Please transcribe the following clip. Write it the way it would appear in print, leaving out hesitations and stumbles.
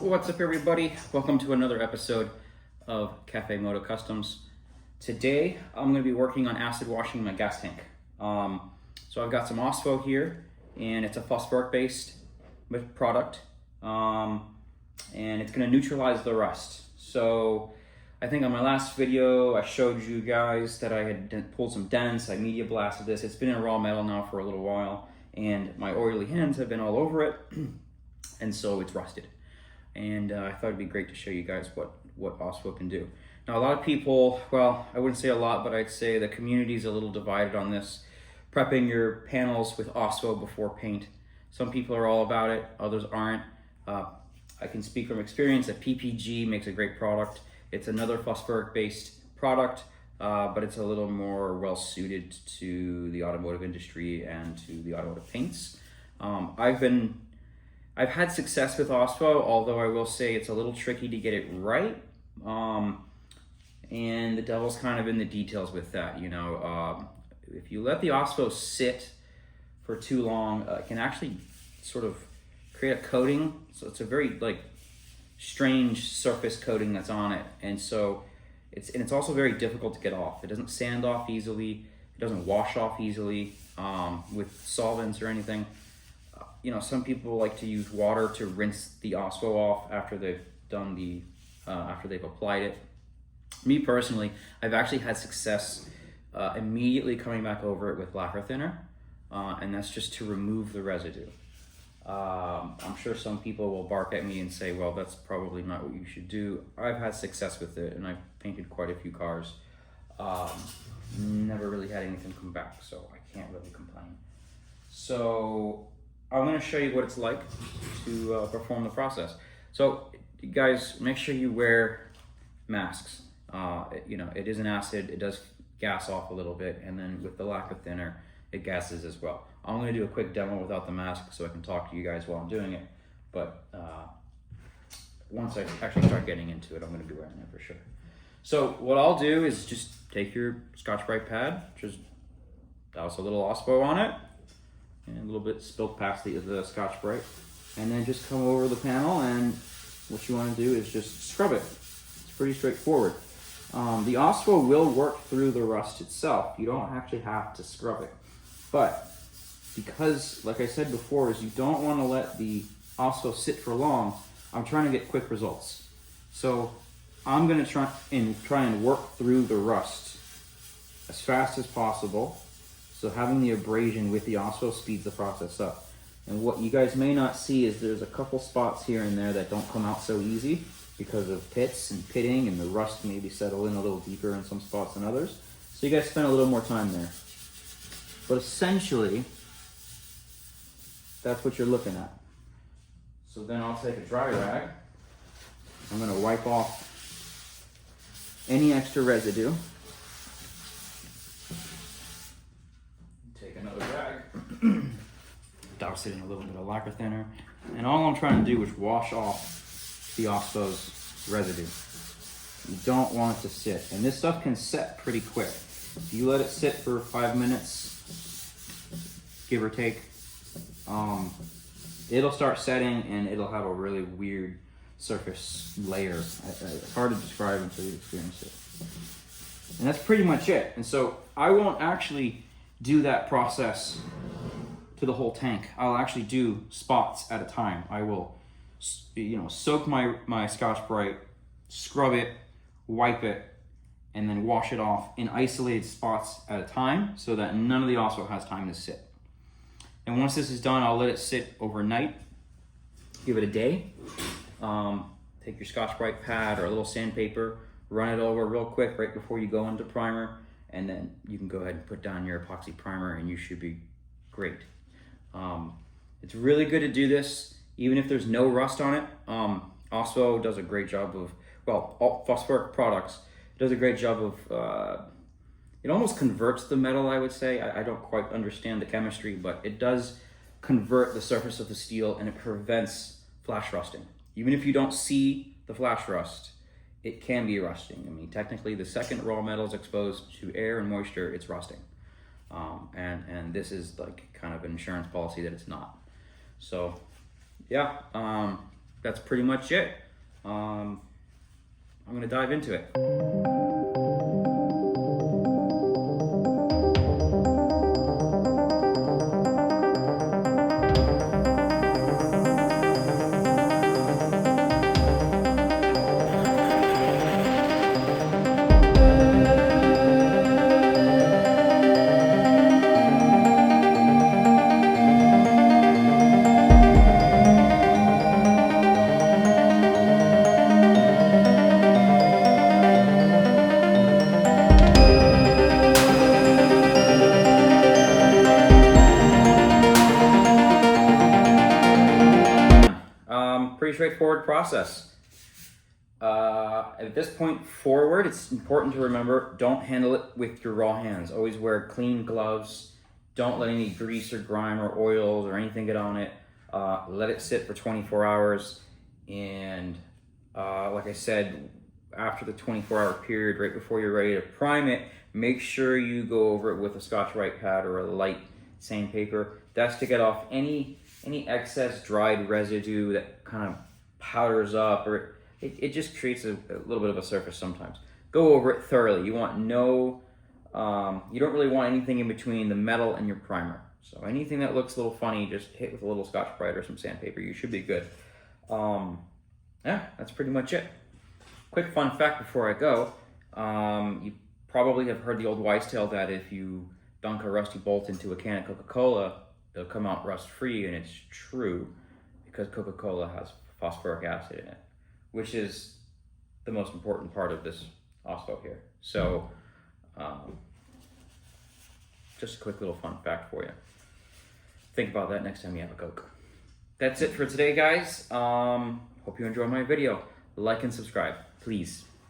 What's up, everybody? Welcome to another episode of Cafe Moto Customs. Today I'm going to be working on acid washing my gas tank. So I've got some OSPO here, and it's a phosphoric based product, and it's going to neutralize the rust. So I think on my last video I showed you guys that I had pulled some dents. I media blasted this. It's been in raw metal now for a little while, and my oily hands have been all over it, and so it's rusted. And I thought it'd be great to show you guys what OSPO can do. Now, a lot of people, well, I wouldn't say a lot, but I'd say the community is a little divided on this. Prepping your panels with OSPO before paint. Some people are all about it, others aren't. I can speak from experience that PPG makes a great product. It's another phosphoric-based product, but it's a little more well-suited to the automotive industry and to the automotive paints. I've had success with OSPO, although I will say it's a little tricky to get it right. And the devil's kind of in the details with that, you know. If you let the OSPO sit for too long, it can actually sort of create a coating. So it's a very strange surface coating that's on it. And so it's also very difficult to get off. It doesn't sand off easily. It doesn't wash off easily with solvents or anything. You know, some people like to use water to rinse the OSPO off after they've done after they've applied it. Me personally, I've actually had success immediately coming back over it with lacquer thinner, and that's just to remove the residue. I'm sure some people will bark at me and say, well, that's probably not what you should do. I've had success with it, and I've painted quite a few cars. Never really had anything come back, so I can't really complain. So I'm going to show you what it's like to perform the process. So you guys, make sure you wear masks. You know, it is an acid, it does gas off a little bit, and then with the lacquer thinner, it gases as well. I'm going to do a quick demo without the mask so I can talk to you guys while I'm doing it, but once I actually start getting into it, I'm going to be wearing it for sure. So what I'll do is just take your Scotch-Brite pad, just douse a little OSPO on it, and a little bit spilled past the Scotch-Brite, and then just come over the panel, and what you want to do is just scrub it. It's pretty straightforward. The OSPO will work through the rust itself. You don't actually have to scrub it, but because, like I said before, is you don't want to let the OSPO sit for long. I'm trying to get quick results, so I'm going to try and work through the rust as fast as possible. So having the abrasion with the OSPO speeds the process up. And what you guys may not see is there's a couple spots here and there that don't come out so easy because of pits and pitting, and the rust maybe settle in a little deeper in some spots than others. So you guys spend a little more time there. But essentially, that's what you're looking at. So then I'll take a dry rag. I'm going to wipe off any extra residue. Take another rag, douse it in a little bit of lacquer thinner, and all I'm trying to do is wash off the OSPO's residue. You don't want it to sit, and this stuff can set pretty quick. If you let it sit for 5 minutes, give or take, it'll start setting and it'll have a really weird surface layer. It's hard to describe until you experience it. And that's pretty much it. And so I won't actually do that process to the whole tank. I'll actually do spots at a time. I will, soak my Scotch-Brite, scrub it, wipe it, and then wash it off in isolated spots at a time so that none of the OSPO has time to sit. And once this is done, I'll let it sit overnight. Give it a day. Take your Scotch-Brite pad or a little sandpaper, run it over real quick right before you go into primer, and then you can go ahead and put down your epoxy primer and you should be great. It's really good to do this even if there's no rust on it. OSPO does a great job of, all phosphoric products, does a great job of, it almost converts the metal, I would say. I don't quite understand the chemistry, but it does convert the surface of the steel, and it prevents flash rusting. Even if you don't see the flash rust, it can be rusting. I mean, technically, the second raw metal is exposed to air and moisture, it's rusting. And this is like kind of an insurance policy that it's not. So, yeah, that's pretty much it. I'm gonna dive into it. Pretty straightforward process. At this point forward, it's important to remember, don't handle it with your raw hands. Always wear clean gloves. Don't let any grease or grime or oils or anything get on it. Let it sit for 24 hours. And like I said, after the 24-hour period, right before you're ready to prime it, make sure you go over it with a Scotch-Brite pad or a light sandpaper. That's to get off any excess dried residue that kind of powders up, or it just creates a little bit of a surface sometimes. Go over it thoroughly. You want you don't really want anything in between the metal and your primer. So anything that looks a little funny, just hit with a little Scotch-Brite or some sandpaper. You should be good. Yeah, that's pretty much it. Quick fun fact before I go. You probably have heard the old wives' tale that if you dunk a rusty bolt into a can of Coca-Cola, it'll come out rust-free, and it's true because Coca-Cola has phosphoric acid in it, which is the most important part of this OSPO here. So, just a quick little fun fact for you. Think about that next time you have a Coke. That's it for today, guys. Hope you enjoyed my video. Like and subscribe, please.